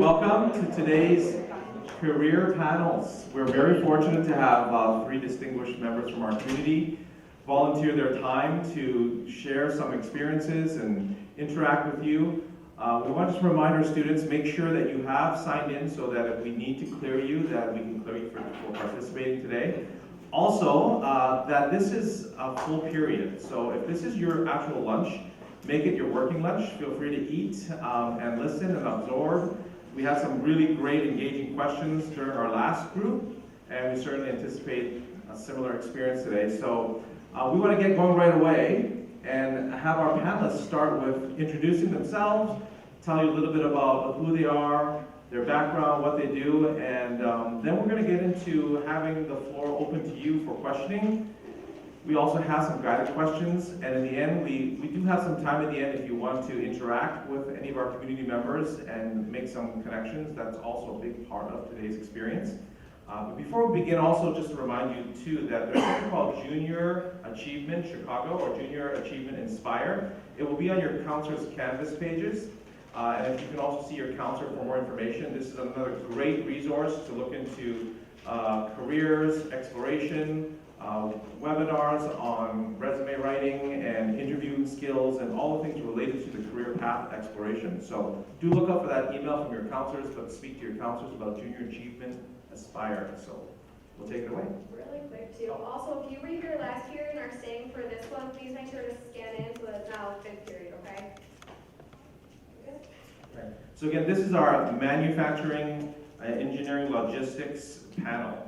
welcome to today's career panels. We're very fortunate to have three distinguished members from our community volunteer their time to share some experiences and interact with you. We want to remind our students, make sure that you have signed in so that if we need to clear you, that we can clear you for participating today. Also, that this is a full period. So if this is your actual lunch, make it your working lunch. Feel free to eat and listen and absorb. We had some really great engaging questions during our last group, and we certainly anticipate a similar experience today. So we want to get going right away and have our panelists start with introducing themselves, tell you a little bit about who they are, their background, what they do, and then we're going to get into having the floor open to you for questioning. We also have some guided questions, and in the end, we do have some time at the end if you want to interact with any of our community members and make some connections. That's also a big part of today's experience. But before we begin, also just to remind you too that there's something called Junior Achievement Chicago or Junior Achievement Inspire. It will be on your counselor's Canvas pages. And if you can also see your counselor for more information, this is another great resource to look into careers, exploration, webinars on resume writing and interviewing skills and all the things related to the career path exploration. So do look up for that email from your counselors, but speak to your counselors about Junior Achievement Aspire. So we'll take it away. Really quick too. Also, if you were here last year and are staying for this one, please make sure to scan in so that it's now 5th period, okay? Okay. So again, this is our manufacturing, engineering, logistics panel.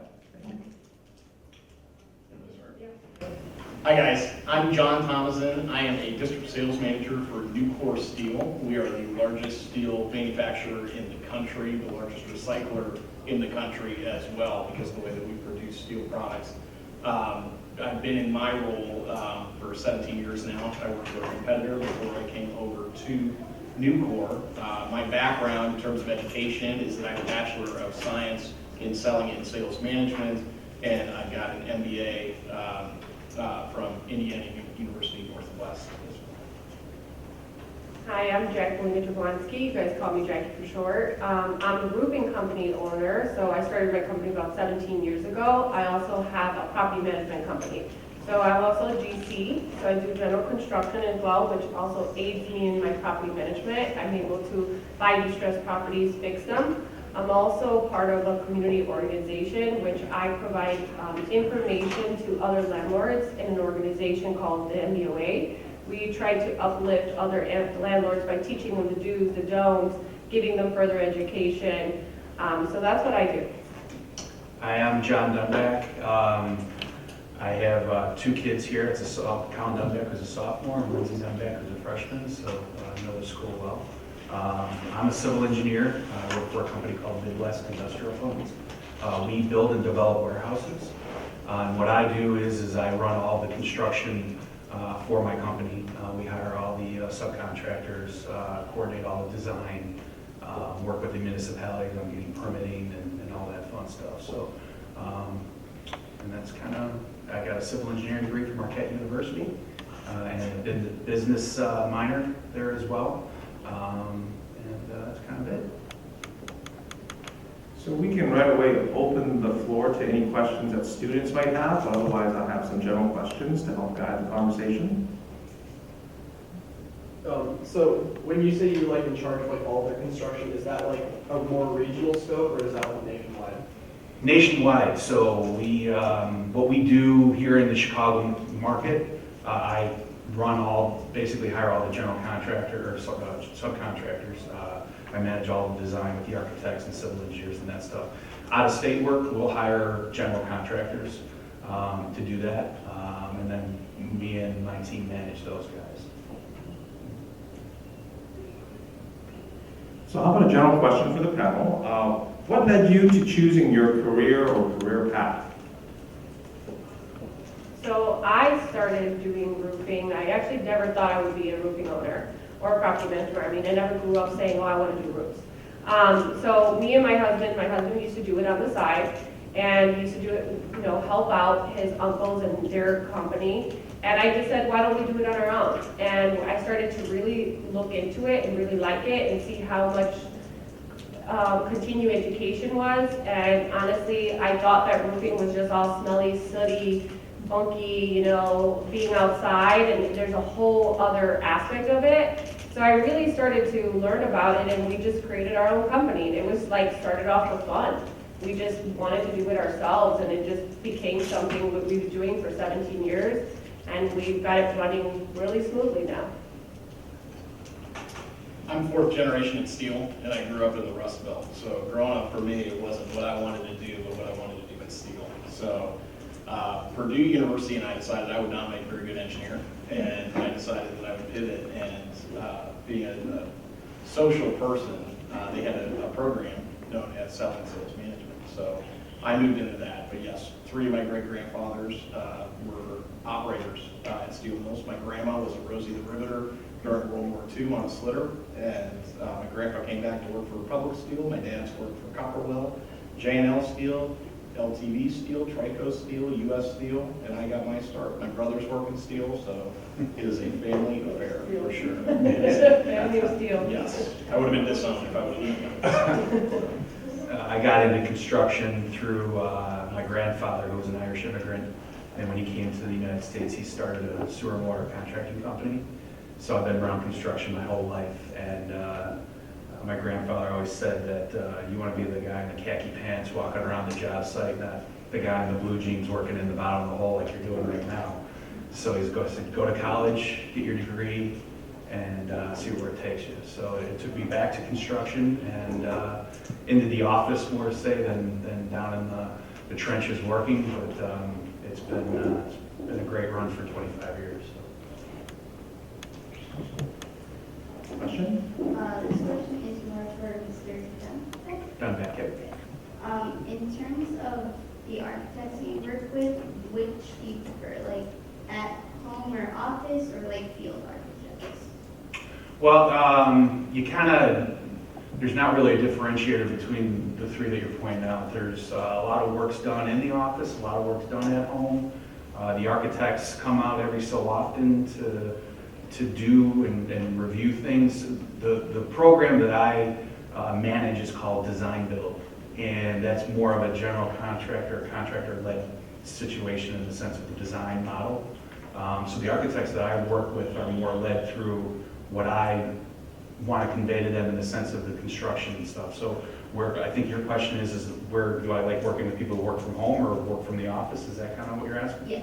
Hi guys, I'm John Thomason. I am a district sales manager for Nucor Steel. We are the largest steel manufacturer in the country, the largest recycler in the country as well because of the way that we produce steel products. I've been in my role for 17 years now. I worked for a competitor before I came over to Nucor. My background in terms of education is that I have a Bachelor of Science in Selling and Sales Management, and I've got an MBA from Indiana University Northwest. Hi, I'm Jacqueline Jablonski. You guys call me Jackie for short. I'm a roofing company owner, so I started my company about 17 years ago. I also have a property management company. So I'm also a GC, so I do general construction as well, which also aids me in my property management. I'm able to buy distressed properties, fix them. I'm also part of a community organization, which I provide information to other landlords in an organization called the MBOA. We try to uplift other landlords by teaching them the do's, the don'ts, giving them further education. So that's what I do. Hi, I'm John Dunback. I have two kids here. Colin Dunback is a sophomore and Lindsay Dunback is a freshman, so I know the school well. I'm a civil engineer. I work for a company called Midwest Industrial Funds. We build and develop warehouses. And what I do is I run all the construction for my company. We hire all the subcontractors, coordinate all the design, work with the municipalities on getting permitting and all that fun stuff. So, and that's kind of, I got a civil engineering degree from Marquette University and a business minor there as well. That's kind of it. So we can right away open the floor to any questions that students might have. Otherwise, I'll have some general questions to help guide the conversation. So when you say you're like in charge of like all the construction, is that like a more regional scope or is that like nationwide? Nationwide. So we, what we do here in the Chicago market, I run basically hire all the general contractor or subcontractors. I manage all the design with the architects and civil engineers and that stuff. Out of state work, we'll hire general contractors to do that, and then me and my team manage those guys. So how about a general question for the panel? What led you to choosing your career or career path? So I started doing roofing. I actually never thought I would be a roofing owner or a property manager. I mean, I never grew up saying, oh, I want to do roofs. So me and my husband used to do it on the side, and he used to do it, help out his uncles and their company. And I just said, why don't we do it on our own? And I started to really look into it and really like it and see how much continuing education was, and honestly, I thought that roofing was just all smelly, sooty, funky, you know, being outside, and there's a whole other aspect of it. So I really started to learn about it, and we just created our own company. And it was like, started off for fun. We just wanted to do it ourselves, and it just became something that we've been doing for 17 years, and we've got it running really smoothly now. I'm fourth generation in steel, and I grew up in the Rust Belt. So growing up for me, it wasn't what I wanted to do, but what I wanted to do in steel. So Purdue University and I decided I would not make a very good engineer, and I decided that I would pivot, and being a social person, they had a program known as Selling Sales Management. So I moved into that, but yes, 3 of my great-grandfathers were operators at steel mills. My grandma was a Rosie the Riveter during World War II on a slitter, and my grandpa came back to work for Republic Steel. My dad's worked for Copperwell, J&L Steel, LTV Steel, Trico Steel, US Steel, and I got my start. My brother's working steel, so it is a family affair for sure. Family of steel. Yes, I would have been disowned if I would have known. I got into construction through my grandfather, who was an Irish immigrant, and when he came to the United States, he started a sewer and water contracting company. So I've been around construction my whole life, and my grandfather always said that you want to be the guy in the khaki pants walking around the job site, not the guy in the blue jeans working in the bottom of the hole like you're doing right now. So he's said, go to college, get your degree, and see where it takes you. So it took me back to construction and into the office, more to say, than down in the trenches working. But it's been a great run for 25 years. Question? This question is more for Mr. Dunn. Done back here. In terms of the architects you work with, which do you prefer, like at home or office, or like field architects? Well, you kind of, there's not really a differentiator between the 3 that you're pointing out. There's a lot of work's done in the office, a lot of work's done at home. The architects come out every so often to do and review things. The program that I manage is called Design Build, and that's more of a general contractor-led situation in the sense of the design model. So the architects that I work with are more led through what I want to convey to them in the sense of the construction and stuff. So where I think your question is where do I like working with people who work from home or work from the office? Is that kind of what you're asking? Yeah.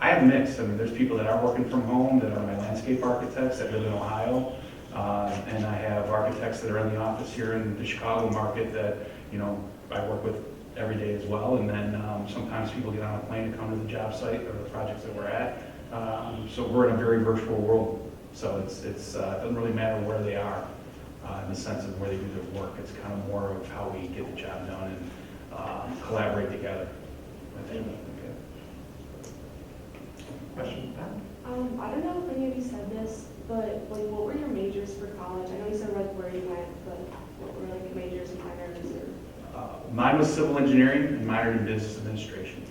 I have mixed. I mean, there's people that are working from home that are my landscape architects that live in Ohio. And I have architects that are in the office here in the Chicago market that, you know, I work with every day as well. And then sometimes people get on a plane to come to the job site or the projects that we're at. So we're in a very virtual world. So it doesn't really matter where they are in the sense of where they do their work. It's kind of more of how we get the job done and collaborate together. Okay. Question? I don't know if any of you said this, but like, what were your majors for college? I know you said like where you went, but what were like the majors and minors or? Mine was civil engineering and minored in business administration.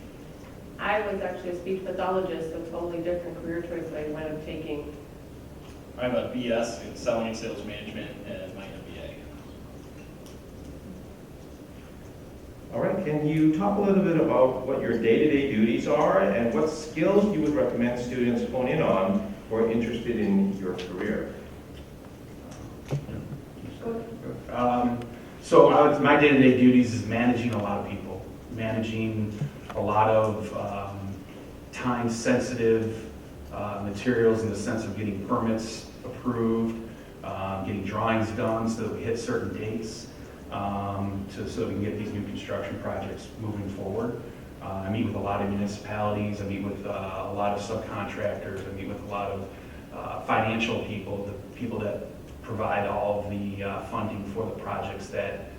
I was actually a speech pathologist, so totally different career choice that I wound up taking. I have a BS in selling and sales management and my MBA. All right, can you talk a little bit about what your day-to-day duties are and what skills you would recommend students hone in on who are interested in your career? So my day-to-day duties is managing a lot of people, managing a lot of time-sensitive materials in the sense of getting permits approved, getting drawings done so that we hit certain dates, so we can get these new construction projects moving forward. I meet with a lot of municipalities, I meet with a lot of subcontractors, I meet with a lot of financial people, the people that provide all of the funding for the projects that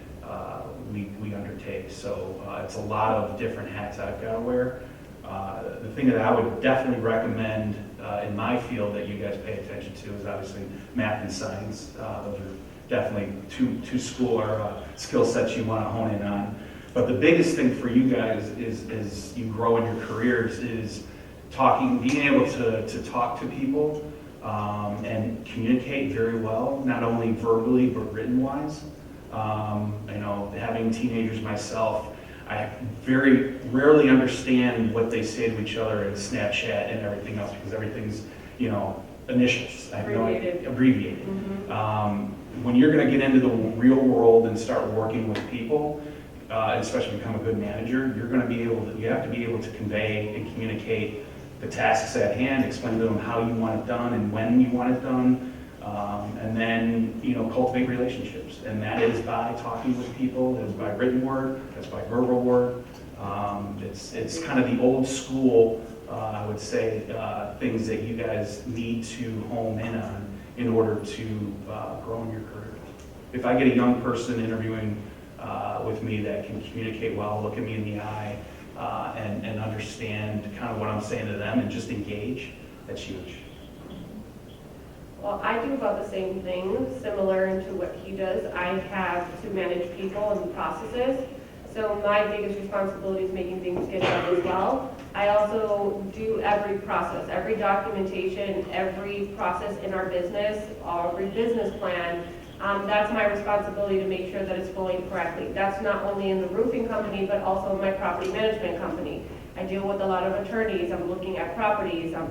we undertake. So it's a lot of different hats I've got to wear. The thing that I would definitely recommend in my field that you guys pay attention to is obviously math and science. Those are definitely two skill sets you want to hone in on. But the biggest thing for you guys is as you grow in your careers is being able to talk to people and communicate very well, not only verbally but written wise. You know, having teenagers myself, I very rarely understand what they say to each other in Snapchat and everything else, because everything's, you know, initials. I have no idea- abbreviated. When you're gonna get into the real world and start working with people, especially become a good manager, you have to be able to convey and communicate the tasks at hand, explain to them how you want it done and when you want it done, and then, you know, cultivate relationships. And that is by talking with people, that is by written word, that's by verbal word. It's kind of the old school, I would say, things that you guys need to hone in on in order to grow in your career. If I get a young person interviewing with me that can communicate well, look at me in the eye, and understand kind of what I'm saying to them and just engage, that's huge. Well, I do about the same thing, similar to what he does. I have to manage people and processes. So my biggest responsibility is making things get done as well. I also do every process, every documentation, every process in our business, every business plan. That's my responsibility to make sure that it's flowing correctly. That's not only in the roofing company, but also in my property management company. I deal with a lot of attorneys. I'm looking at properties. I'm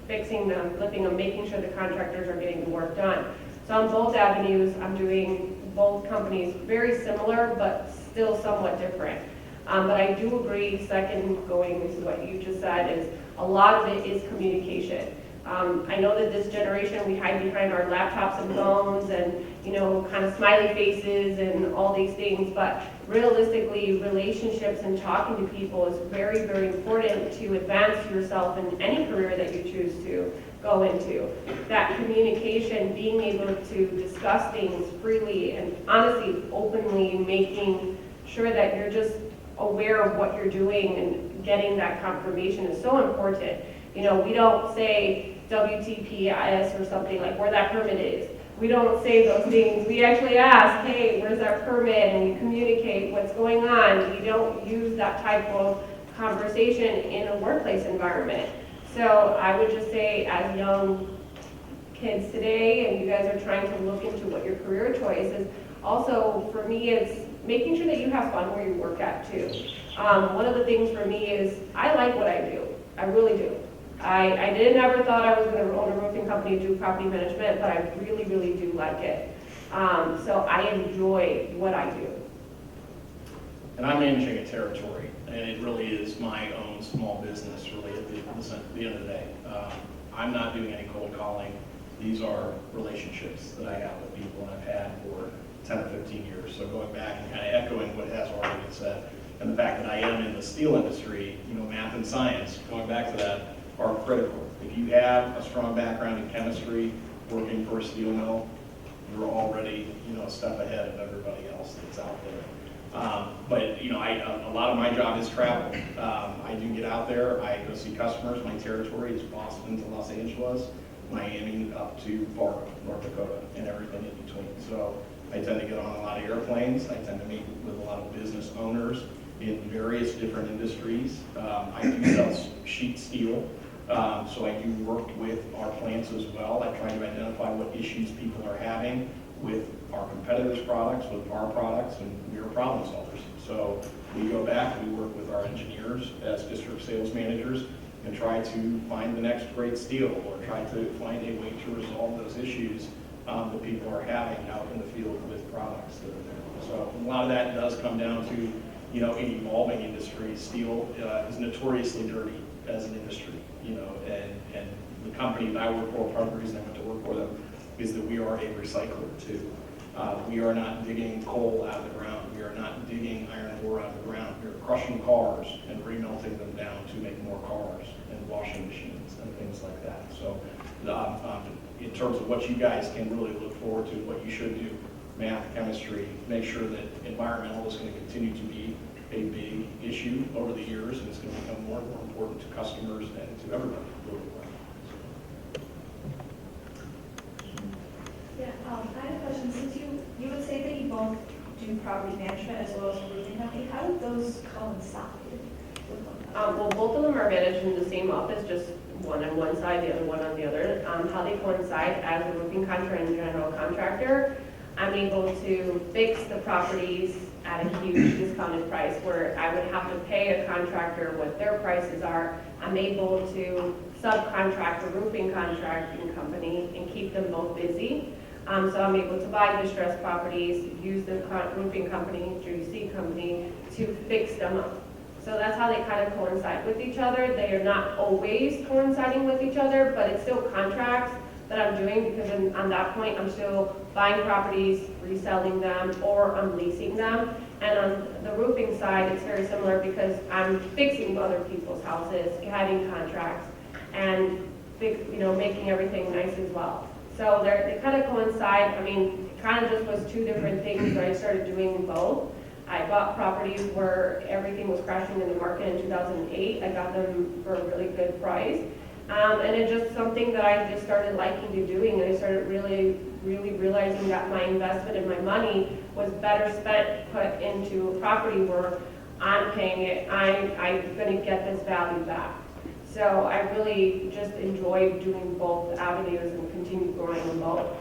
fixing them, flipping them, making sure the contractors are getting the work done. So on both avenues, I'm doing both companies very similar, but still somewhat different. But I do agree, second, going into what you just said, is a lot of it is communication. I know that this generation, we hide behind our laptops and phones and, you know, kind of smiley faces and all these things, but realistically, relationships and talking to people is very, very important to advance yourself in any career that you choose to go into. That communication, being able to discuss things freely and honestly, openly, making sure that you're just aware of what you're doing and getting that confirmation is so important. You know, we don't say WTPIS or something like where that permit is. We don't say those things. We actually ask, hey, where's our permit? And we communicate what's going on. We don't use that type of conversation in a workplace environment. So I would just say, as young kids today, and you guys are trying to look into what your career choice is, also for me, it's making sure that you have fun where you work at too. One of the things for me is I like what I do. I really do. I never thought I was going to own a roofing company and do property management, but I really, really do like it. So I enjoy what I do. And I'm managing a territory, and it really is my own small business, really, at the end of the day. I'm not doing any cold calling. These are relationships that I have with people and I've had for 10 or 15 years. So going back and kind of echoing what has already been said, and the fact that I am in the steel industry, you know, math and science, going back to that, are critical. If you have a strong background in chemistry, working for a steel mill, you're already, you know, a step ahead of everybody else that's out there. But, you know, a lot of my job is travel. I do get out there, I go see customers. My territory is Boston to Los Angeles, Miami up to Fargo, North Dakota, and everything in between. So I tend to get on a lot of airplanes. I tend to meet with a lot of business owners in various different industries. I do sell sheet steel. So I do work with our plants as well. I try to identify what issues people are having with our competitors' products, with our products, and we are problem solvers. So we go back, we work with our engineers as district sales managers and try to find the next great steel or try to find a way to resolve those issues that people are having out in the field with products that are there. So a lot of that does come down to, you know, an evolving industry. Steel is notoriously dirty as an industry. You know, and the company that I work for, part of the reason I went to work for them, is that we are a recycler too. We are not digging coal out of the ground. We are not digging iron ore out of the ground. We are crushing cars and remelting them down to make more cars and washing machines and things like that. So in terms of what you guys can really look forward to, what you should do, math, chemistry, make sure that environmental is going to continue to be a big issue over the years, and it's going to become more and more important to customers and to everybody. Yeah, I have a question. Since you would say that you both do property management as well as roofing company, how do those coincide with one another? Well, both of them are managed in the same office, just one on one side, the other one on the other. How they coincide as a roofing contractor and general contractor, I'm able to fix the properties at a huge discounted price where I would have to pay a contractor what their prices are. I'm able to subcontract a roofing contracting company and keep them both busy. So I'm able to buy distressed properties, use the roofing company, GC company, to fix them up. So that's how they kind of coincide with each other. They are not always coinciding with each other, but it's still contracts that I'm doing because on that point, I'm still buying properties, reselling them, or I'm leasing them. And on the roofing side, it's very similar because I'm fixing other people's houses, having contracts, and making everything nice as well. So they kind of coincide. I mean, it kind of just was two different things, but I started doing both. I bought properties where everything was crashing in the market in 2008. I got them for a really good price. And it's just something that I just started liking to doing, and I started really realizing that my investment and my money was better spent put into a property where I'm paying it, I'm going to get this value back. So I really just enjoyed doing both avenues and continue growing in both.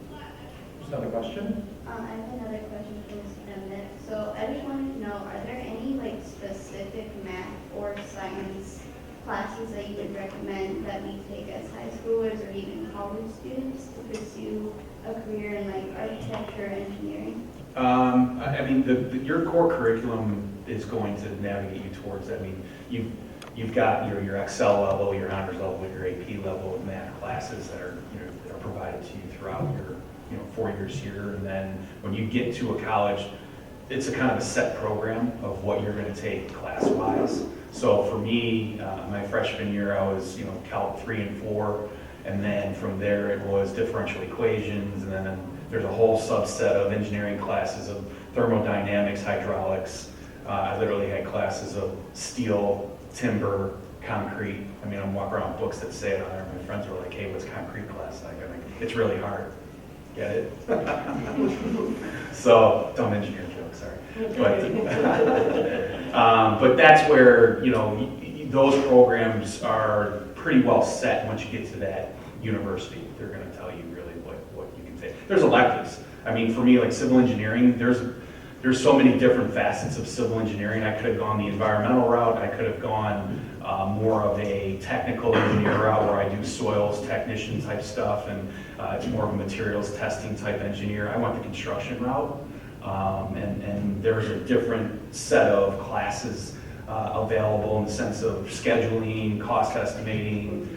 There's another question? I have another question for Ms. Dundas. So I just wanted to know, are there any specific math or science classes that you would recommend that we take as high schoolers or even college students to pursue a career in architecture or engineering? I mean, your core curriculum is going to navigate you towards that. I mean, you've got your Excel level, your honors level, your AP level of math classes that are provided to you throughout your 4 years here, and then when you get to a college, it's a kind of a set program of what you're going to take class-wise. So for me, my freshman year, I was Calc 3 and 4, and then from there it was differential equations, and then there's a whole subset of engineering classes of thermodynamics, hydraulics. I literally had classes of steel, timber, concrete. I mean, I'm walking around with books that say it on there. My friends were like, "Hey, what's concrete class like?" I'm like, "It's really hard." Get it? So, dumb engineer joke, sorry. But that's where, those programs are pretty well set once you get to that university. They're going to tell you really what you can take. There's electives. I mean, for me, like civil engineering, there's so many different facets of civil engineering. I could have gone the environmental route. I could have gone more of a technical engineer route where I do soils technician type stuff, and it's more of a materials testing type engineer. I went the construction route, and there's a different set of classes available in the sense of scheduling, cost estimating,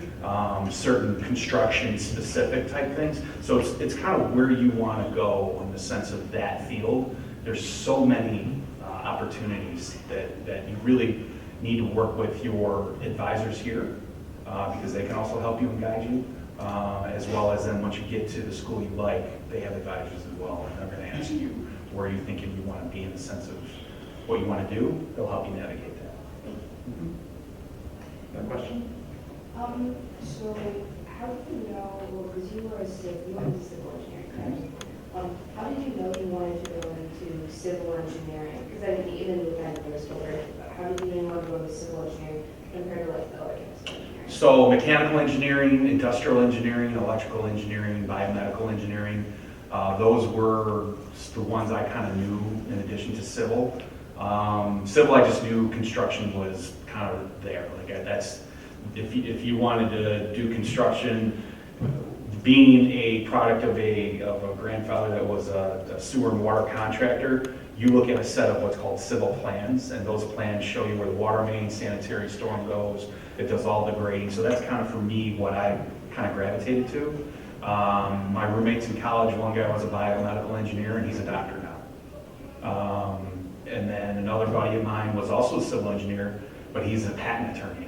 certain construction specific type things. So it's kind of where you want to go in the sense of that field. There's so many opportunities that you really need to work with your advisors here because they can also help you and guide you, as well as then once you get to the school you like, they have advisors as well, and they're going to ask you where you think you want to be in the sense of what you want to do. They'll help you navigate that. Another question? So how did you know, because you went into civil engineering, correct? How did you know you wanted to go into civil engineering? Because I mean, even with that, there's still very, how did you want to go into civil engineering compared to the other types of engineering? So mechanical engineering, industrial engineering, electrical engineering, biomedical engineering, those were the ones I kind of knew in addition to civil. Civil, I just knew construction was kind of there. Like that's, if you wanted to do construction, being a product of a grandfather that was a sewer and water contractor, you look at a set of what's called civil plans, and those plans show you where the water main, sanitary storm goes. It does all the grading. So that's kind of, for me, what I kind of gravitated to. My roommates in college, one guy was a biomedical engineer, and he's a doctor now. And then another buddy of mine was also a civil engineer, but he's a patent attorney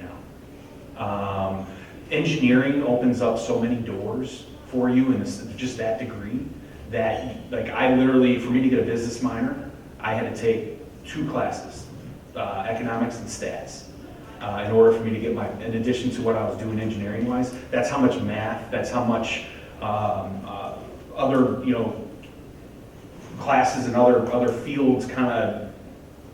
now. Engineering opens up so many doors for you in just that degree that, like, I literally, for me to get a business minor, I had to take 2 classes, economics and stats, in order for me to get in addition to what I was doing engineering-wise. That's how much math, that's how much other, classes and other fields kind of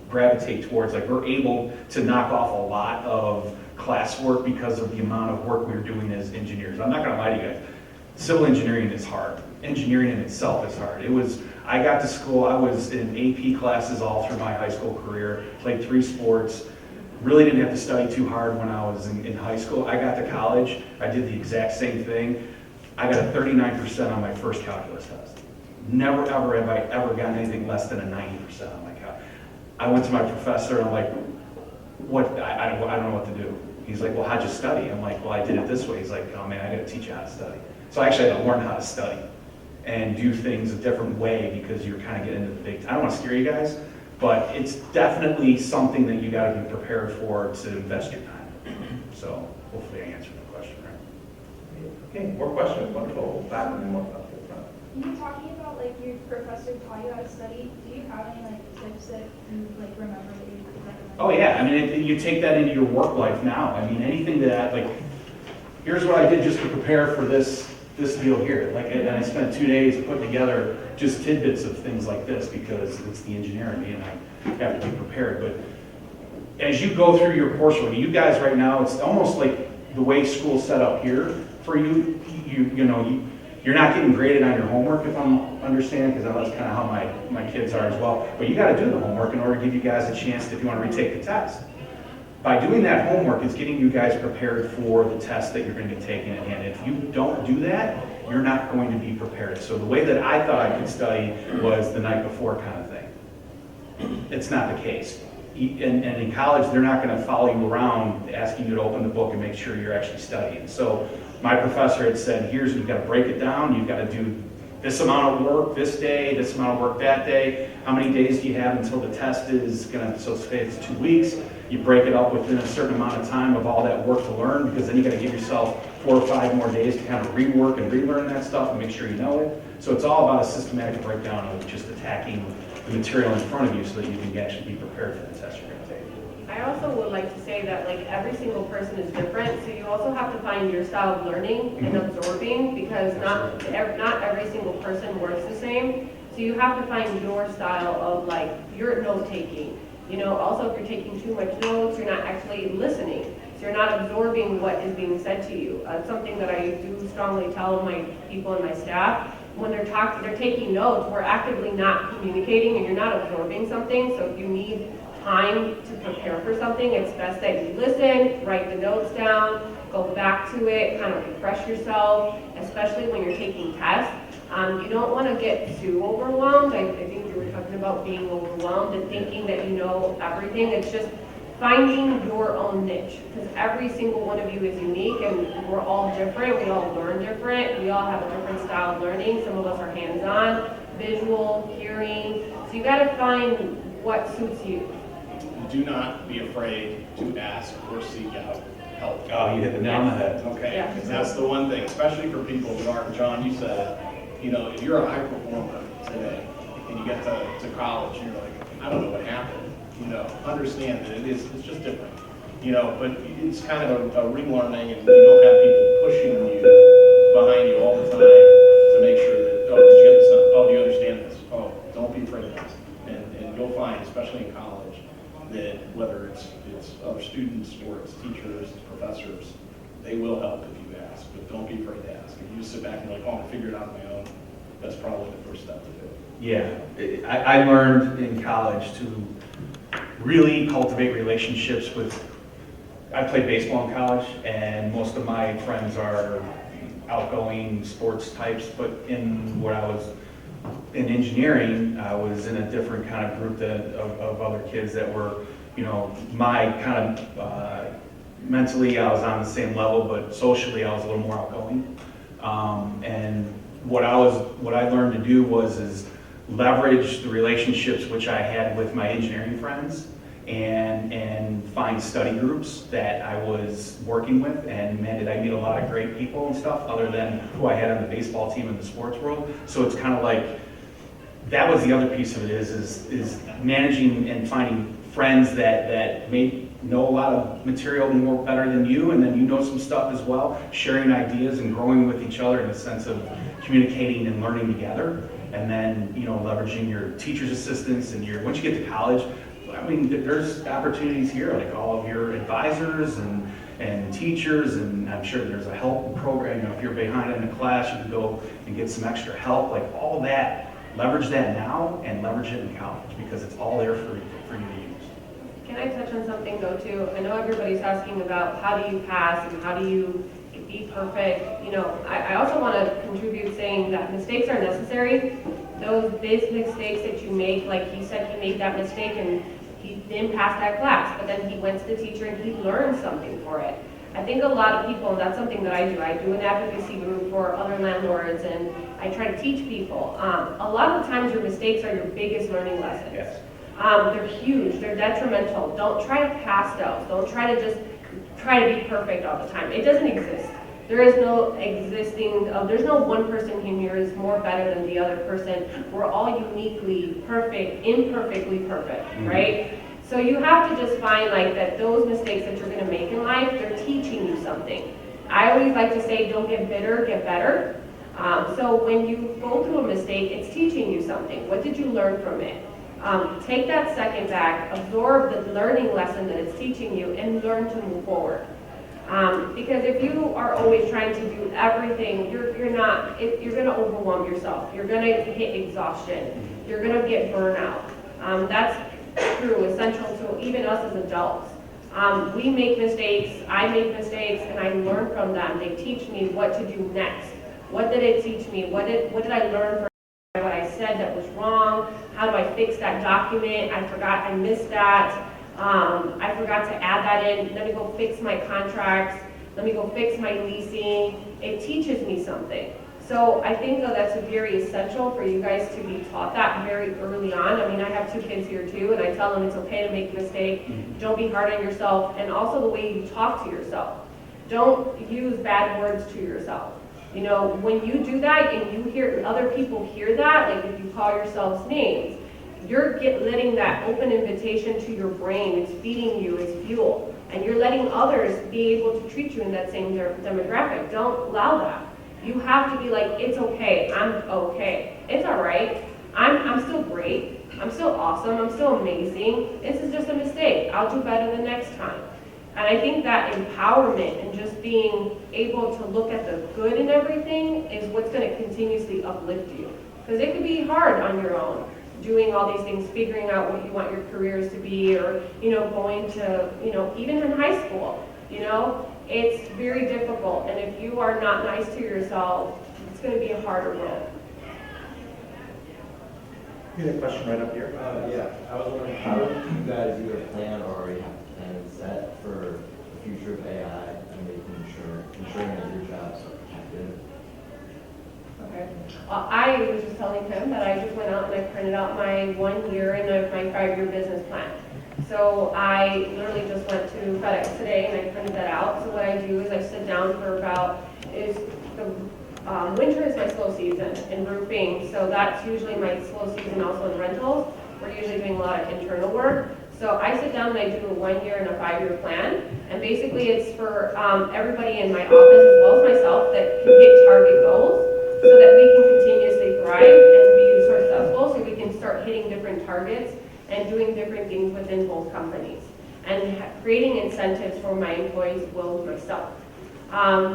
gravitate towards. Like, we're able to knock off a lot of classwork because of the amount of work we were doing as engineers. I'm not going to lie to you guys. civil engineering is hard. Engineering in itself is hard. I got to school, I was in AP classes all through my high school career, played 3 sports, really didn't have to study too hard when I was in high school. I got to college, I did the exact same thing. I got a 39% on my first calculus test. Never ever have I ever gotten anything less than a 90% on my calculus. I went to my professor and I'm like, I don't know what to do. He's like, well, how'd you study? I'm like, well, I did it this way. He's like, oh man, I gotta teach you how to study. So I actually had to learn how to study and do things a different way because you're kind of getting into the big, I don't want to scare you guys, but it's definitely something that you got to be prepared for to invest your time. So hopefully I answered the question right. Okay, more questions, wonderful. Back and more up in front. You were talking about like your professor taught you how to study. Do you have any like tips that you like remember that you could recommend? Oh yeah, I mean, you take that into your work life now. I mean, anything that, like, here's what I did just to prepare for this deal here. Like, and I spent 2 days putting together just tidbits of things like this because it's the engineer in me and I have to be prepared. But as you go through your coursework, you guys right now, it's almost like the way school's set up here for you. You're not getting graded on your homework, if I'm understanding, because that's kind of how my kids are as well. But you got to do the homework in order to give you guys a chance if you want to retake the test. By doing that homework, it's getting you guys prepared for the test that you're going to be taking, and if you don't do that, you're not going to be prepared. So the way that I thought I could study was the night before kind of thing. It's not the case. And in college, they're not going to follow you around asking you to open the book and make sure you're actually studying. So my professor had said, you've got to break it down, you've got to do this amount of work this day, this amount of work that day, how many days do you have until the test is going to, so say it's 2 weeks, you break it up within a certain amount of time of all that work to learn, because then you got to give yourself 4 or 5 more days to kind of rework and relearn that stuff and make sure you know it. So it's all about a systematic breakdown of just attacking the material in front of you so that you can actually be prepared for the test you're going to take. I also would like to say that like every single person is different, so you also have to find your style of learning and absorbing, because not every single person works the same. So you have to find your style of like your note taking. Also if you're taking too much notes, you're not actually listening. So you're not absorbing what is being said to you. Something that I do strongly tell my people and my staff, when they're taking notes, we're actively not communicating and you're not absorbing something. So if you need time to prepare for something, it's best that you listen, write the notes down, go back to it, kind of refresh yourself, especially when you're taking tests. You don't want to get too overwhelmed. I think you were talking about being overwhelmed and thinking that you know everything. It's just finding your own niche, because every single one of you is unique and we're all different. We all learn different. We all have a different style of learning. Some of us are hands-on, visual, hearing. So you got to find what suits you. Do not be afraid to ask or seek out help. Oh, you hit the nail on the head. Okay, Yeah. because that's the one thing, especially for people that aren't, John, you said it, if you're a high performer today and you get to college and you're like, I don't know what happened, understand that it's just different, but it's kind of a relearning, and you don't have people pushing you behind you all the time to make sure that, oh, did you get this done? Oh, do you understand this? Oh, don't be afraid of this. And you'll find, especially in college, that whether it's other students or it's teachers, it's professors, they will help if you ask, but don't be afraid to ask. If you just sit back and you're like, oh, I'm gonna figure it out on my own, that's probably the first step to do. Yeah, I learned in college to really cultivate relationships with, I played baseball in college, and most of my friends are outgoing sports types, but in engineering, I was in a different kind of group of other kids that were, my kind of, mentally I was on the same level, but socially I was a little more outgoing. And what I learned to do was leverage the relationships which I had with my engineering friends and find study groups that I was working with, and man, did I meet a lot of great people and stuff other than who I had on the baseball team in the sports world. So it's kind of like, that was the other piece of it is managing and finding friends that may know a lot of material more better than you, and then you know some stuff as well, sharing ideas and growing with each other in the sense of communicating and learning together, and then leveraging your teacher's assistants and once you get to college, I mean, there's opportunities here, like all of your advisors and teachers, and I'm sure there's a help program. You know, if you're behind in a class, you can go and get some extra help, like all that. Leverage that now and leverage it in college because it's all there for you to use. Can I touch on something though too? I know everybody's asking about how do you pass and how do you be perfect. You know, I also want to contribute saying that mistakes are necessary. Those big mistakes that you make, like he said, he made that mistake and he didn't pass that class, but then he went to the teacher and he learned something for it. I think a lot of people, and that's something that I do an advocacy group for other landlords, and I try to teach people. A lot of the times your mistakes are your biggest learning lessons. Yes. They're huge, they're detrimental. Don't try to pass those. Don't try to just try to be perfect all the time. It doesn't exist. There is no existing, there's no one person in here is more better than the other person. We're all uniquely perfect, imperfectly perfect, right? So you have to just find like that those mistakes that you're gonna make in life, they're teaching you something. I always like to say, don't get bitter, get better. So when you go through a mistake, it's teaching you something. What did you learn from it? Take that second back, absorb the learning lesson that it's teaching you, and learn to move forward. Because if you are always trying to do everything, you're going to overwhelm yourself. You're going to hit exhaustion. You're going to get burnout. That's true, essential to even us as adults. We make mistakes, I make mistakes, and I learn from them. They teach me what to do next. What did it teach me? What did I learn from what I said that was wrong? How do I fix that document? I forgot, I missed that. I forgot to add that in. Let me go fix my contracts. Let me go fix my leasing. It teaches me something. So I think though that's very essential for you guys to be taught that very early on. I mean, I have 2 kids here too, and I tell them it's okay to make a mistake. Don't be hard on yourself, and also the way you talk to yourself. Don't use bad words to yourself. You know, when you do that and you hear other people hear that, like if you call yourselves names, you're letting that open invitation to your brain. It's feeding you, it's fuel. And you're letting others be able to treat you in that same demographic. Don't allow that. You have to be like, it's okay, I'm okay. It's all right, I'm still great, I'm still awesome, I'm still amazing. This is just a mistake, I'll do better the next time. And I think that empowerment and just being able to look at the good in everything is what's going to continuously uplift you. Because it can be hard on your own, doing all these things, figuring out what you want your careers to be, or, you know, going to, you know, even in high school, you know, it's very difficult. And if you are not nice to yourself, it's going to be a harder road. You had a question right up here? Yeah, I was wondering, how do you guys either plan or already have a plan set for the future of AI and ensuring that your jobs are protected? Okay. I was just telling him that I just went out and I printed out my 1 year and my 5-year business plan. So I literally just went to FedEx today and I printed that out. So what I do is I sit down for winter is my slow season in roofing. So that's usually my slow season also in rentals. We're usually doing a lot of internal work. So I sit down and I do a 1 year and a 5-year plan. And basically it's for everybody in my office as well as myself that can hit target goals so that we can continuously thrive and be successful, so we can start hitting different targets and doing different things within both companies, and creating incentives for my employees as well as myself.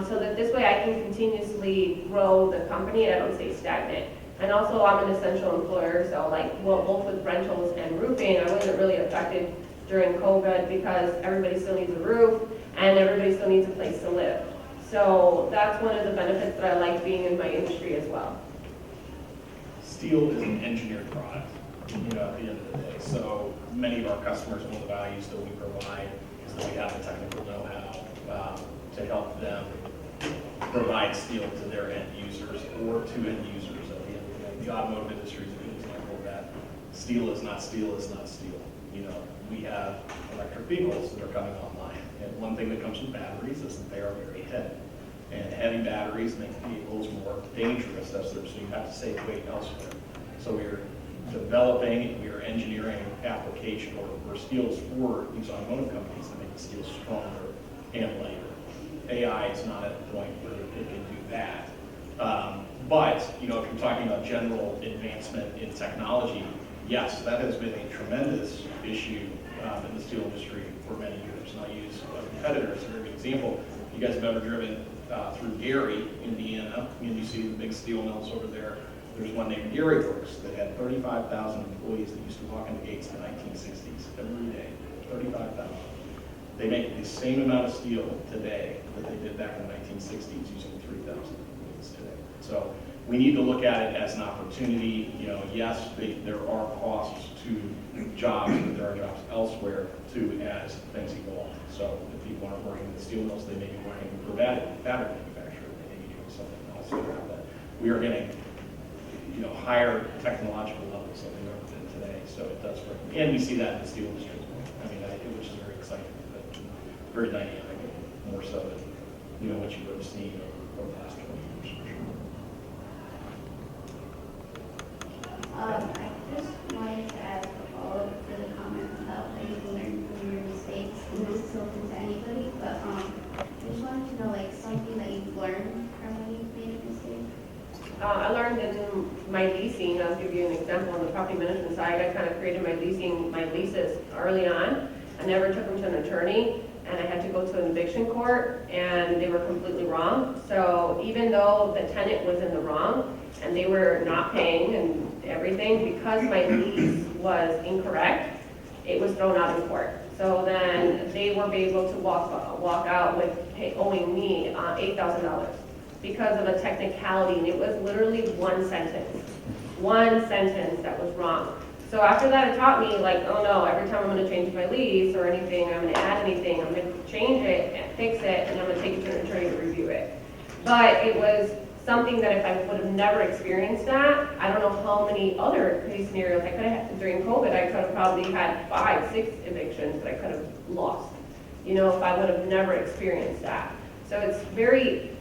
So that this way I can continuously grow the company and I don't stay stagnant. And also I'm an essential employer, so both with rentals and roofing, I wasn't really affected during COVID because everybody still needs a roof and everybody still needs a place to live. So that's one of the benefits that I like being in my industry as well. Steel is an engineered product, you know, at the end of the day. So many of our customers, one of the values that we provide is that we have the technical know-how to help them provide steel to their end users or to end users at the end of the day. The automotive industry is a good example of that. Steel is not steel is not steel. You know, we have electric vehicles that are coming online. And one thing that comes with batteries is that they are very heavy. And heavy batteries make vehicles more dangerous, so you have to save weight elsewhere. So we are developing, we are engineering application or steels for these automotive companies to make the steel stronger and lighter. AI is not at the point where it can do that. But, you know, if you're talking about general advancement in technology, yes, that has been a tremendous issue in the steel industry for many years. And I'll use a competitor as a very good example. If you guys have ever driven through Gary, Indiana, and you see the big steel mills over there, there's one named Gary Works that had 35,000 employees that used to walk in the gates in the 1960s every day. 35,000. They make the same amount of steel today that they did back in the 1960s using 3,000 employees today. So we need to look at it as an opportunity. You know, yes, there are costs to jobs, but there are jobs elsewhere too as things evolve. So if people aren't working in the steel mills, they may be working for battery manufacturer. They may be doing something else. But we are getting, you know, higher technological levels than we are today. So it does work. And we see that in the steel industry as well. I mean, which is very exciting, but very dynamic, more so than, you know, what you would have seen over the last 20 years. I just wanted to add a follow-up for the comment about how you can learn from your mistakes, and this is open to anybody, but I just wanted to know, like, something that you've learned from when you've made a mistake. I learned that in my leasing, I'll give you an example on the property management side, I kind of created my leases early on. I never took them to an attorney, and I had to go to an eviction court, and they were completely wrong. So even though the tenant was in the wrong, and they were not paying and everything, because my lease was incorrect, it was thrown out in court. So then they were able to walk out with owing me $8,000 because of a technicality, and it was literally one sentence that was wrong. So after that, it taught me, like, oh no, every time I'm gonna change my lease or anything, I'm gonna add anything, I'm gonna change it and fix it, and I'm gonna take it to an attorney to review it. But it was something that if I would have never experienced that, I don't know how many other crazy scenarios I could have. During COVID, I could have probably had 5, 6 evictions that I could have lost, you know, if I would have never experienced that. So it's very,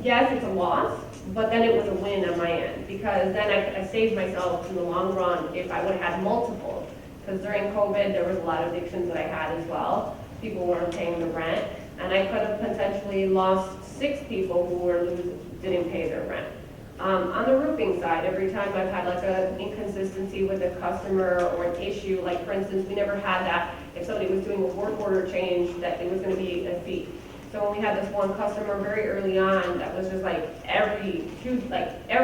yes, it's a loss, but then it was a win on my end, because then I saved myself in the long run if I would have had multiple. Because during COVID, there was a lot of evictions that I had as well. People weren't paying the rent, and I could have potentially lost 6 people who didn't pay their rent. On the roofing side, every time I've had like an inconsistency with a customer or an issue, like for instance, we never had that if somebody was doing a work order change that it was going to be a fee. So when we had this one customer very early on that was just like every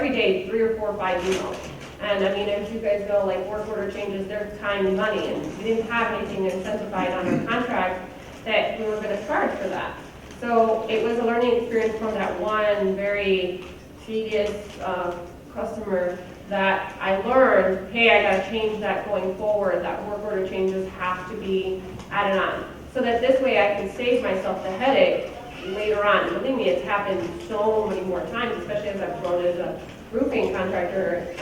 day 3 or 4 or 5 emails. And I mean, as you guys know, like work order changes, they're time and money, and we didn't have anything incentivized on our contract that we were going to charge for that. So it was a learning experience from that one very tedious customer that I learned, hey, I got to change that going forward, that work order changes have to be added on. So that this way I can save myself the headache later on. Believe me, it's happened so many more times, especially as I've grown as a roofing contractor.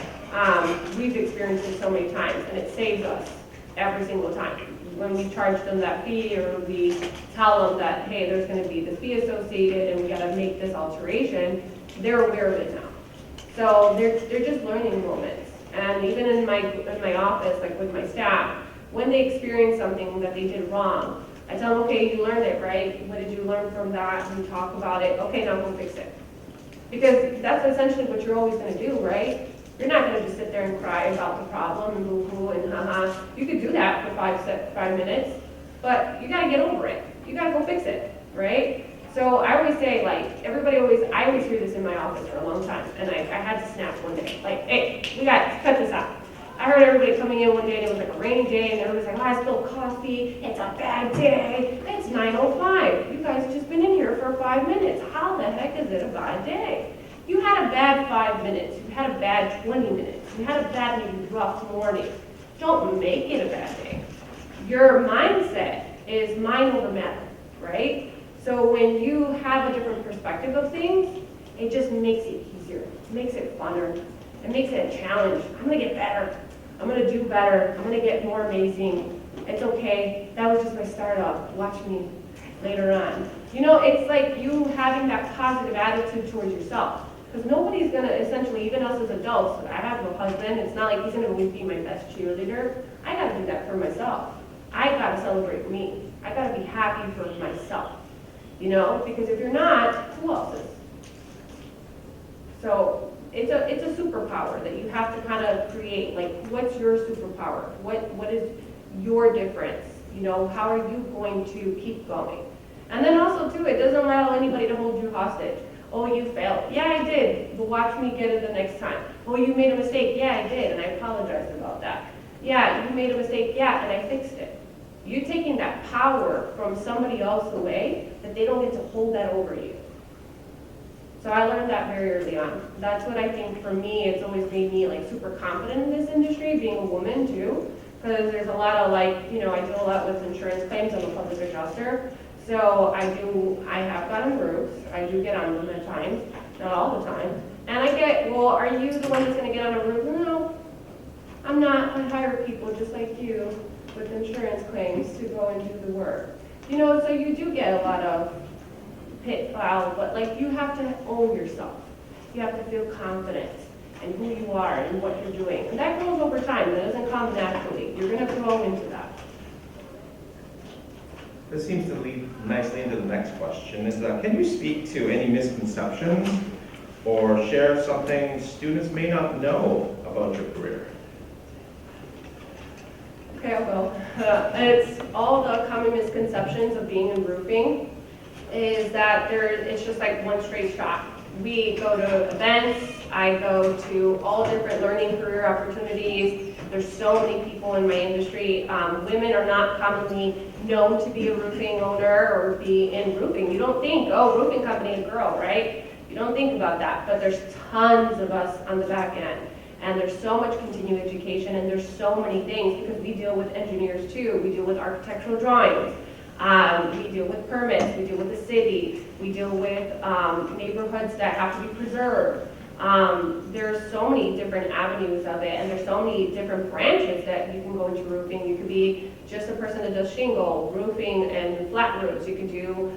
We've experienced it so many times, and it saves us every single time. When we charge them that fee, or we tell them that, hey, there's going to be this fee associated and we got to make this alteration, they're aware of it now. So they're just learning moments. And even in my office, like with my staff, when they experience something that they did wrong, I tell them, okay, you learned it, right? What did you learn from that? We talk about it. Okay, now go fix it. Because that's essentially what you're always going to do, right? You're not going to just sit there and cry about the problem and boo-hoo and ha-ha. You could do that for 5 minutes, but you got to get over it. You got to go fix it, right? So I always say, like, I always hear this in my office for a long time, and I had to snap one day. Like, hey, we got to cut this out. I heard everybody coming in one day, and it was like a rainy day, and everybody's like, oh, I spilled coffee. It's a bad day. It's 9:05. You guys just been in here for 5 minutes. How the heck is it a bad day? You had a bad 5 minutes. You had a bad 20 minutes. You had a bad, maybe rough morning. Don't make it a bad day. Your mindset is mind over matter, right? So when you have a different perspective of things, it just makes it easier. It makes it funner. It makes it a challenge. I'm going to get better. I'm going to do better. I'm going to get more amazing. It's okay. That was just my start off. Watch me later on. You know, it's like you having that positive attitude towards yourself. Because nobody's going to, essentially, even us as adults, I have a husband, it's not like he's going to always be my best cheerleader. I got to do that for myself. I got to celebrate me. I got to be happy for myself. You know, because if you're not, who else is? So it's a superpower that you have to kind of create. Like, what's your superpower? What is your difference? You know, how are you going to keep going? And then also too, it doesn't allow anybody to hold you hostage. Oh, you failed. Yeah, I did. But watch me get it the next time. Oh, you made a mistake. Yeah, I did, and I apologized about that. Yeah, you made a mistake. Yeah, and I fixed it. You're taking that power from somebody else away that they don't get to hold that over you. So I learned that very early on. That's what I think for me, it's always made me like super confident in this industry, being a woman too. Because there's a lot of like, you know, I deal a lot with insurance claims. I'm a public adjuster. So I have gotten groups. I do get on them at times, not all the time. And I get, well, are you the one that's gonna get on a roof? No, I'm not. I hire people just like you with insurance claims to go and do the work. You know, so you do get a lot of pitfalls, but like you have to own yourself. You have to feel confident in who you are and what you're doing. And that grows over time. That doesn't come naturally. You're gonna grow into that. This seems to lead nicely into the next question. Is can you speak to any misconceptions or share something students may not know about your career? Okay, I'll go. It's all the common misconceptions of being in roofing is that it's just like one straight shot. We go to events, I go to all different learning career opportunities. There's so many people in my industry. Women are not commonly known to be a roofing owner or be in roofing. You don't think, oh, roofing company, a girl, right? You don't think about that, but there's tons of us on the back end. And there's so much continuing education, and there's so many things because we deal with engineers too. We deal with architectural drawings. We deal with permits. We deal with the city. We deal with neighborhoods that have to be preserved. There's so many different avenues of it, and there's so many different branches that you can go into roofing. You could be just a person that does shingle, roofing, and flat roofs. You could do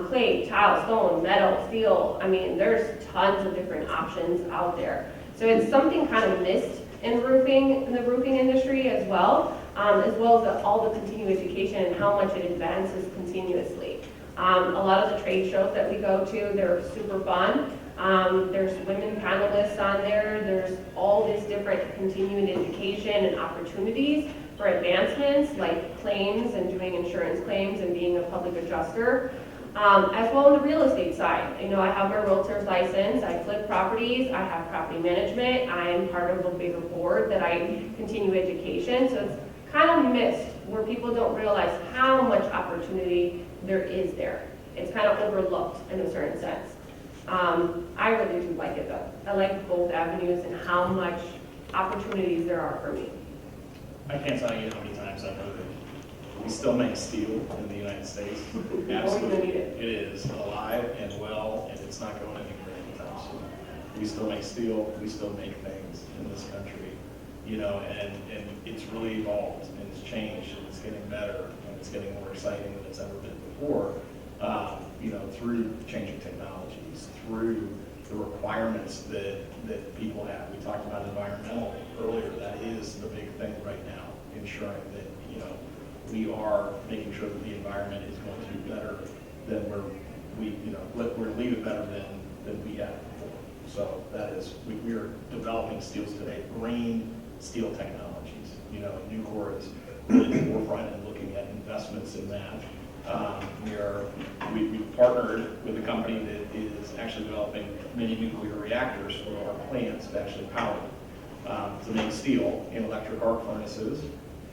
clay, tile, stone, metal, steel. I mean, there's tons of different options out there. So it's something kind of missed in roofing, in the roofing industry as well as all the continuing education and how much it advances continuously. A lot of the trade shows that we go to, they're super fun. There's women panelists on there. There's all these different continuing education and opportunities for advancements like claims and doing insurance claims and being a public adjuster. As well on the real estate side. You know, I have my realtor's license, I flip properties, I have property management, I am part of a bigger board that I continue education. So it's kind of missed where people don't realize how much opportunity there is there. It's kind of overlooked in a certain sense. I really do like it though. I like both avenues and how much opportunities there are for me. I can't tell you how many times I've heard it. We still make steel in the United States. Always Absolutely. gonna need it. It is alive and well, and it's not going anywhere anytime soon. We still make steel, we still make things in this country, you know, and it's really evolved and it's changed and it's getting better and it's getting more exciting than it's ever been before, you know, through changing technologies, through the requirements that people have. We talked about environmental earlier. That is the big thing right now, ensuring that, you know, we are making sure that the environment is going to be better than we're leaving better than we had before. So that is, we are developing steels today, green steel technologies. You know, Nucor is really at the forefront in looking at investments in that. We've partnered with a company that is actually developing mini nuclear reactors for our plants to actually power to make steel in electric arc furnaces.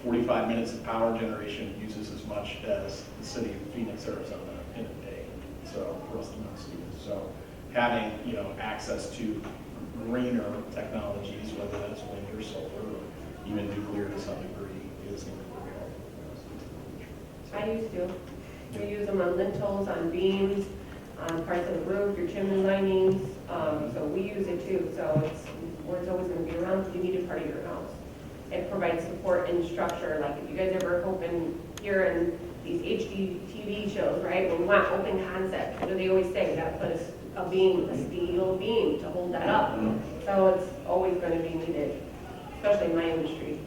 45 minutes of power generation uses as much as the city of Phoenix, Arizona in a day. So for us to make steel. So having, you know, access to greener technologies, whether that's wind or solar or even nuclear to some degree, is going to be helpful. I used to. We use them on lintels, on beams, on parts of the roof, your chimney linings. So we use it too. So it's always going to be around. You need it part of your house. It provides support and structure. Like if you guys ever open here in these HGTV shows, right? When we want open concept, what do they always say? You got to put a beam, a steel beam to hold that up. So it's always going to be needed, especially in my industry.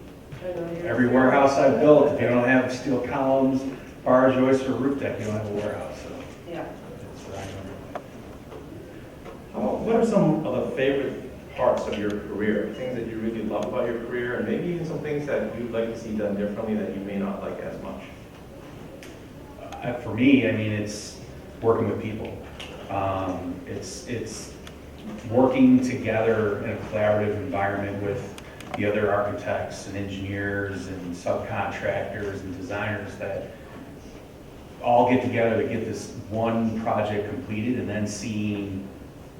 I don't know if you're- Every warehouse I've built, if you don't have steel columns, bar joists, or roof deck, you don't have a warehouse. So Yeah. that's what I know. What are some of the favorite parts of your career, things that you really love about your career, and maybe even some things that you'd like to see done differently that you may not like as much? For me, I mean, it's working with people. It's working together in a collaborative environment with the other architects and engineers and subcontractors and designers that all get together to get this one project completed, and then seeing,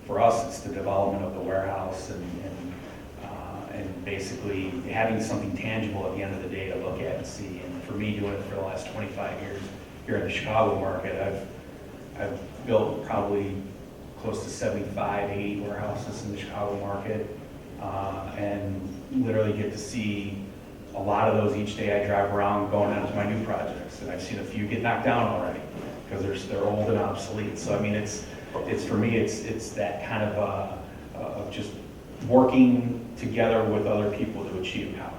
for us, it's the development of the warehouse and basically having something tangible at the end of the day to look at and see. And for me, doing it for the last 25 years here in the Chicago market, I've built probably close to 75, 80 warehouses in the Chicago market, and literally get to see a lot of those each day. I drive around going out to my new projects, and I've seen a few get knocked down already because they're old and obsolete. So I mean, it's for me, it's that kind of just working together with other people to achieve how.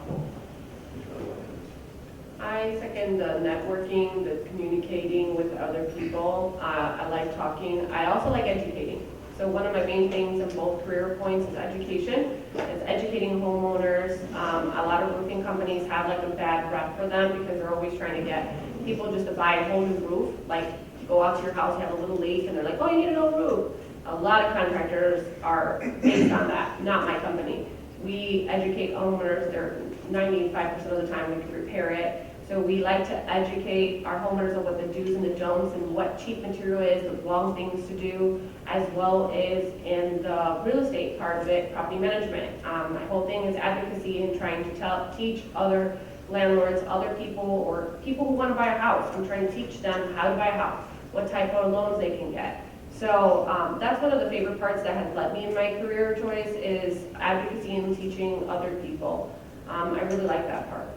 I second the networking, the communicating with other people. I like talking. I also like educating. So one of my main things in both career points is education. It's educating homeowners. A lot of roofing companies have like a bad rep for them because they're always trying to get people just to buy a whole new roof. Like you go out to your house, you have a little leak, and they're like, oh, you need a new roof. A lot of contractors are based on that, not my company. We educate homeowners. They're 95% of the time we can repair it. So we like to educate our homeowners on what the do's and the don'ts and what cheap material is, the wrong things to do, as well as in the real estate part of it, property management. My whole thing is advocacy and trying to teach other landlords, other people, or people who want to buy a house. I'm trying to teach them how to buy a house, what type of loans they can get. So that's one of the favorite parts that has led me in my career choice is advocacy and teaching other people. I really like that part.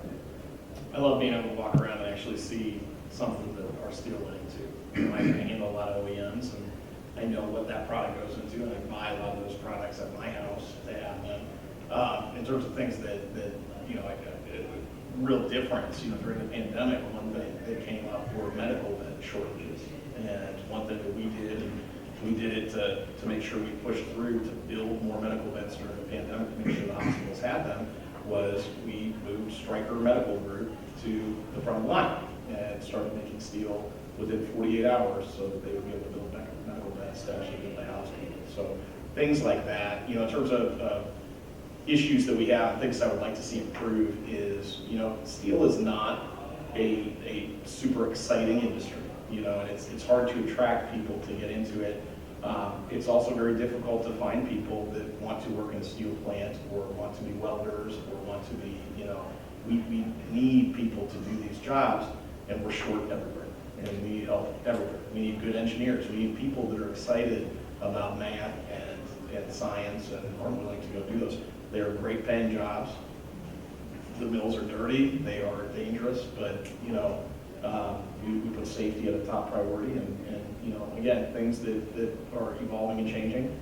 I love being able to walk around and actually see something that our steel went into. I handle a lot of OEMs, and I know what that product goes into, and I buy a lot of those products at my house to have them. In terms of things that you know, real difference, you know, during the pandemic, one thing that came up were medical bed shortages. And one thing that we did, and we did it to make sure we pushed through to build more medical beds during the pandemic, to make sure the hospitals had them, was we moved Stryker Medical Group to the front of the line and started making steel within 48 hours so that they would be able to build medical beds to actually get the hospital. So things like that, you know, in terms of issues that we have, things I would like to see improve is, you know, steel is not a super exciting industry, you know, and it's hard to attract people to get into it. It's also very difficult to find people that want to work in a steel plant or want to be welders or want to be, you know, we need people to do these jobs, and we're short everywhere. And we need help everywhere. We need good engineers. We need people that are excited about math and science and are willing to go do those. They are great paying jobs. The mills are dirty. They are dangerous, but, you know, we put safety at a top priority, and you know, again, things that are evolving and changing.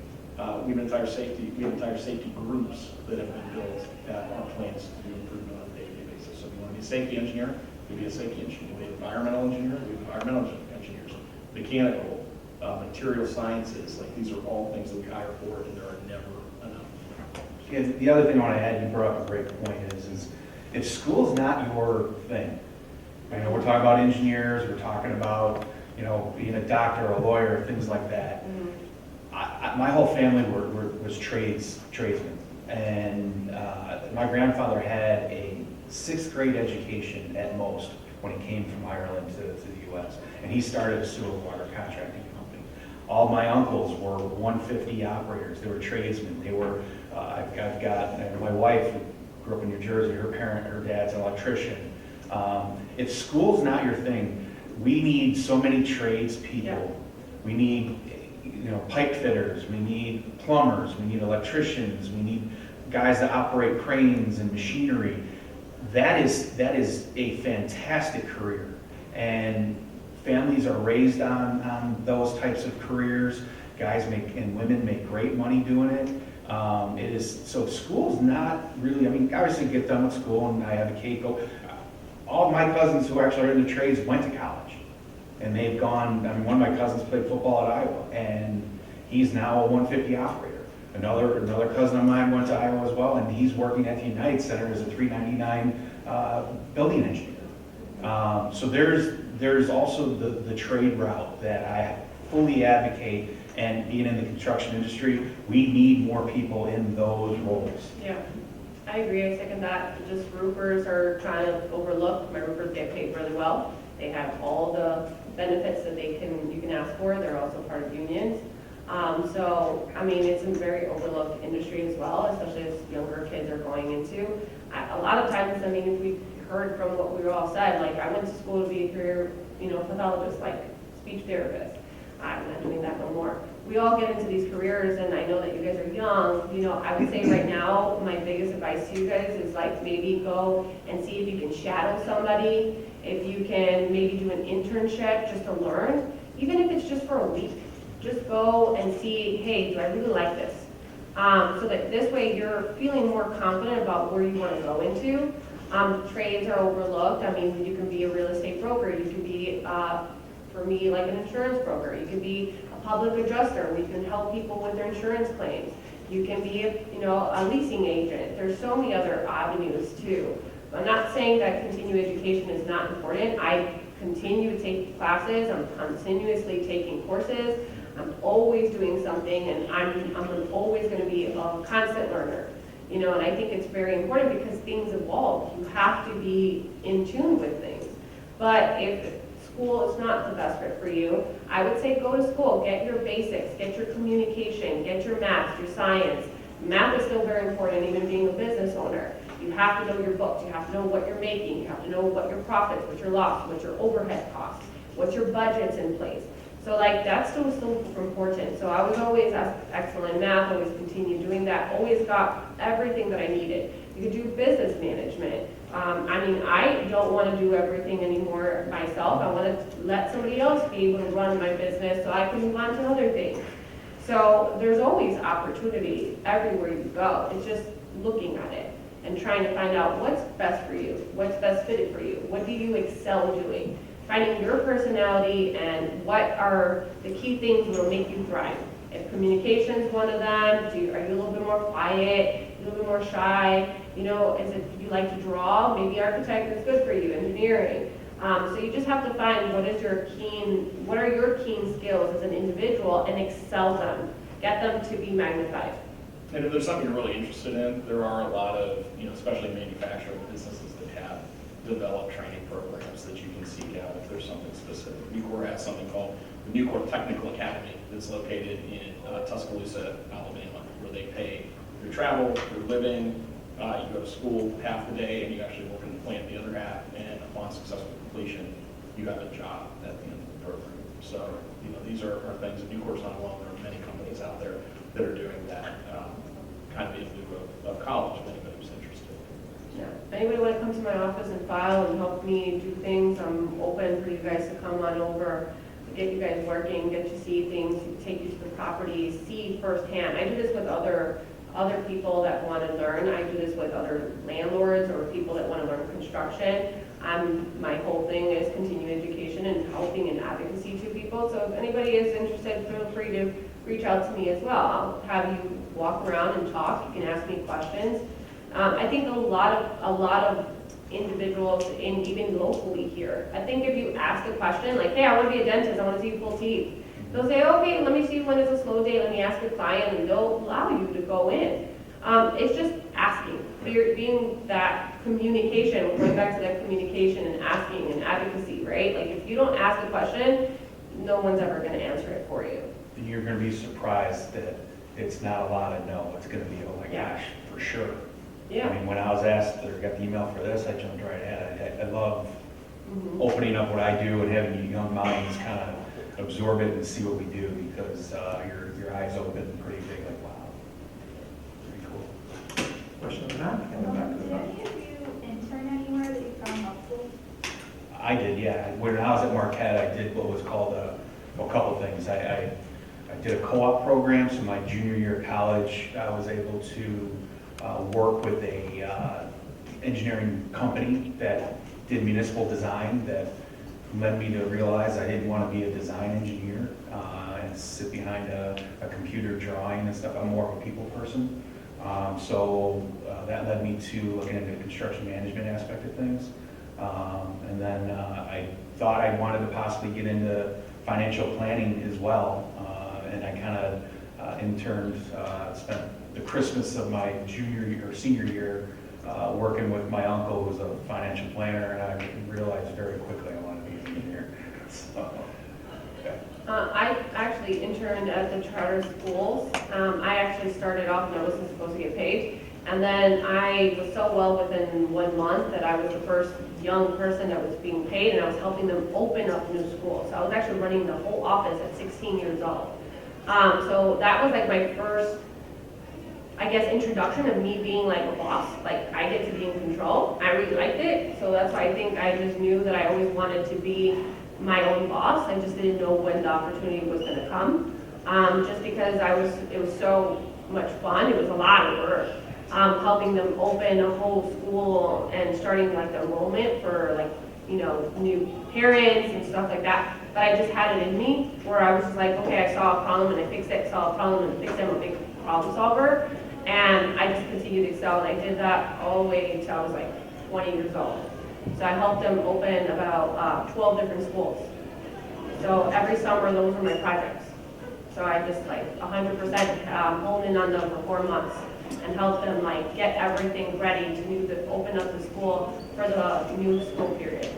We have entire safety groups that have been built at our plants to do improvement on a day-to-day basis. So if you want to be a safety engineer, you be a safety engineer. You be an environmental engineer, we have environmental engineers. Mechanical, material sciences, like these are all things that we hire for, and there are never enough. Yeah, the other thing I want to add, you brought up a great point, is if school's not your thing, I know we're talking about engineers, we're talking about, you know, being a doctor or a lawyer, things like that. Mm-hmm. My whole family was tradesmen, and my grandfather had a 6th grade education at most when he came from Ireland to the U.S., and he started a sewer water contracting company. All my uncles were 150 operators. They were tradesmen. They were, I've got my wife who grew up in New Jersey, her dad's an electrician. If school's not your thing, we need so many tradespeople. Yeah. We need, you know, pipe fitters. We need plumbers. We need electricians. We need guys that operate cranes and machinery. That is a fantastic career, and families are raised on those types of careers. Guys and women make great money doing it. It is so school's not really. I mean, obviously get done with school, and I have a cake. All of my cousins who actually are in the trades went to college, and they've gone. I mean, one of my cousins played football at Iowa, and he's now a 150 operator. Another cousin of mine went to Iowa as well, and he's working at the United Center as a 399 building engineer. So there's also the trade route that I fully advocate, and being in the construction industry, we need more people in those roles. Yeah, I agree, I second that. Just roofers are kind of overlooked. My roofers get paid really well. They have all the benefits that you can ask for. They're also part of unions. So, I mean, it's a very overlooked industry as well, especially as younger kids are going into. A lot of times, I mean, we heard from what we all said, like, I went to school to be a career, pathologist, like speech therapist. I'm not doing that no more. We all get into these careers, and I know that you guys are young. I would say right now, my biggest advice to you guys is like maybe go and see if you can shadow somebody, if you can maybe do an internship just to learn, even if it's just for a week. Just go and see, hey, do I really like this? So that this way you're feeling more confident about where you want to go into. Trades are overlooked. I mean, you can be a real estate broker. You can be, for me, like an insurance broker. You can be a public adjuster. We can help people with their insurance claims. You can be a leasing agent. There's so many other avenues too. I'm not saying that continuing education is not important. I continue to take classes. I'm continuously taking courses. I'm always doing something, and I'm always going to be a constant learner. And I think it's very important because things evolve. You have to be in tune with things. But if school is not the best fit for you, I would say go to school, get your basics, get your communication, get your math, your science. Math is still very important, even being a business owner. You have to know your books, you have to know what you're making, you have to know what your profits, what your loss, what your overhead costs, what your budget's in place. So like that's still important. So I was always excellent in math, always continued doing that, always got everything that I needed. You could do business management. I don't want to do everything anymore myself. I want to let somebody else be able to run my business so I can move on to other things. So there's always opportunity everywhere you go. It's just looking at it and trying to find out what's best for you, what's best fitted for you, what do you excel doing, finding your personality and what are the key things that will make you thrive. If communication is one of them, are you a little bit more quiet, a little bit more shy? Is it you like to draw? Maybe architect is good for you, engineering. So you just have to find what are your keen skills as an individual and excel them. Get them to be magnified. And if there's something you're really interested in, there are a lot of, especially manufacturing businesses that have developed training programs that you can seek out if there's something specific. Nucor has something called the Nucor Technical Academy that's located in Tuscaloosa, Alabama, where they pay your travel, your living, you go to school half the day, and you actually work in the plant the other half, and upon successful completion, you have a job at the end of the program. So, these are things that Nucor's not alone. There are many companies out there that are doing that kind of in lieu of college, if anybody was interested. Yeah. Anybody want to come to my office and file and help me do things, I'm open for you guys to come on over, get you guys working, get you see things, take you to the properties, see firsthand. I do this with other people that want to learn. I do this with other landlords or people that want to learn construction. My whole thing is continuing education and helping and advocacy to people. So if anybody is interested, feel free to reach out to me as well. I'll have you walk around and talk. You can ask me questions. I think a lot of individuals, and even locally here, I think if you ask a question like, hey, I want to be a dentist, I want to see full teeth. They'll say, okay, let me see when it's a slow day, let me ask a client, and they'll allow you to go in. It's just asking, being that communication, going back to that communication and asking and advocacy, right? Like if you don't ask a question, no one's ever going to answer it for you. You're going to be surprised that it's not a lot of no. It's going to be, oh my gosh, for sure. Yeah. I mean, when I was asked or got the email for this, I jumped right at it. I love opening up what I do and having you young minds kind of absorb it and see what we do, because your eyes open pretty big, like, wow, pretty cool. Question in the back, and then back to the Did back. any of you intern anywhere that you found helpful? I did, yeah. When I was at Marquette, I did what was called a couple things. I did a co-op program, so my junior year of college, I was able to work with a engineering company that did municipal design that led me to realize I didn't want to be a design engineer and sit behind a computer drawing stuff. I'm more of a people person. So that led me to looking at the construction management aspect of things. And then I thought I wanted to possibly get into financial planning as well. And I kind of interned, spent the Christmas of my junior year or senior year working with my uncle who was a financial planner, and I realized very quickly I wanted to be an engineer. So, okay. I actually interned at the charter schools. I actually started off and I wasn't supposed to get paid. And then I was so well within 1 month that I was the first young person that was being paid, and I was helping them open up new schools. So I was actually running the whole office at 16 years old. So that was like my first, I guess, introduction of me being like a boss. Like, I get to be in control. I really liked it. So that's why I think I just knew that I always wanted to be my own boss. I just didn't know when the opportunity was going to come. Just because it was so much fun. It was a lot of work. Helping them open a whole school and starting like the enrollment for like, new parents and stuff like that. But I just had it in me where I was just like, okay, I saw a problem and I fixed it, saw a problem and fixed it. I'm a big problem solver. And I just continued to excel, and I did that all the way until I was like 20 years old. So I helped them open about 12 different schools. So every summer, those were my projects. So I just like 100% honed in on them for 4 months and helped them like get everything ready to open up the school for the new school period.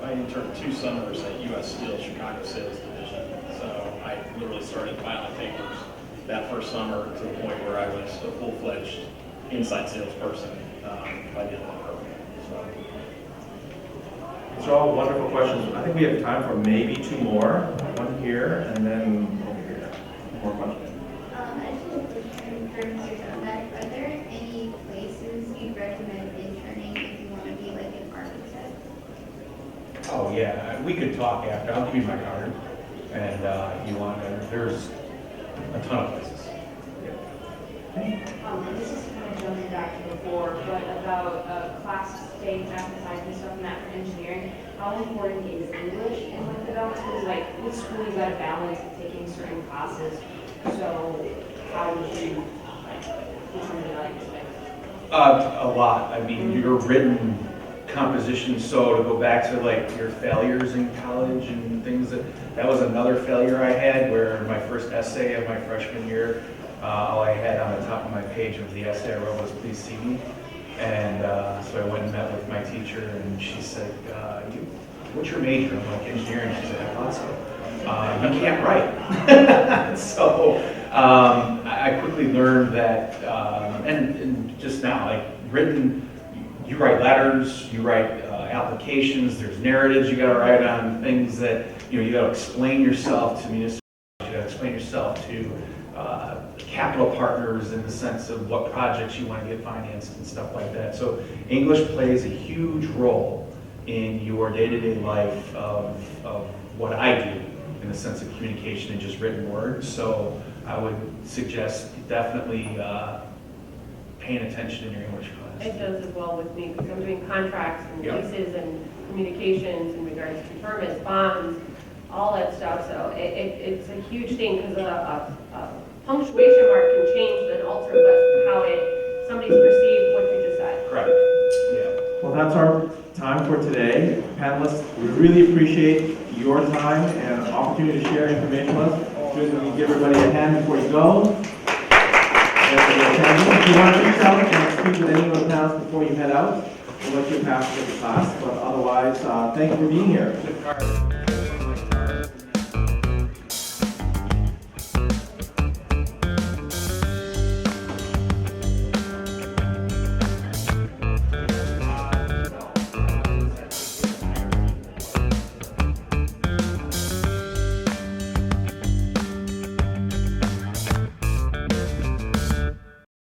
I interned 2 summers at U.S. Steel Chicago Sales Division. So I literally started filing papers that first summer to the point where I was a full-fledged inside salesperson by the end of the program. These are all wonderful questions. I think we have time for maybe 2 more. One here and then over here. More questions. I just have a question for Mr. Dunlap. Are there any places you'd recommend interning if you want to be like an architect? Oh, yeah, we could talk after. I'll give you my card. And there's a ton of places. This is kind of jumping back to before, but about class day, math and science and stuff, and that for engineering, how important is English in like the balance? Because like with school, you got to balance taking certain classes. So how would you determine like A lot. I mean, your written composition. So to go back to like your failures in college and things that was another failure I had where my first essay of my freshman year, all I had on the top of my page of the essay I wrote was "Please see me," and so I went and met with my teacher and she said, "What's your major?" I'm like, "Engineering." She said, "I thought so. You can't write." So I quickly learned that, and just now, like written. You write letters, you write applications, there's narratives you gotta write on things that, you gotta explain yourself to municipalities, you gotta explain yourself to capital partners in the sense of what projects you wanna get financed and stuff like that. So English plays a huge role in your day-to-day life of what I do in the sense of communication and just written words. So I would suggest definitely paying attention in your English class. It does as well with me because I'm doing contracts and Yep. leases and communications in regards to permits, bonds, all that stuff. So it's a huge thing because a punctuation mark can change and alter how somebody's perceived what you just said. Correct. Yeah. Well, that's our time for today. Panelists, we really appreciate your time and opportunity to share information with us. Good that we give everybody a hand before you go. If you want to reach out and speak with any of the panelists before you head out, we'll let you pass with the class. But otherwise, thank you for being here.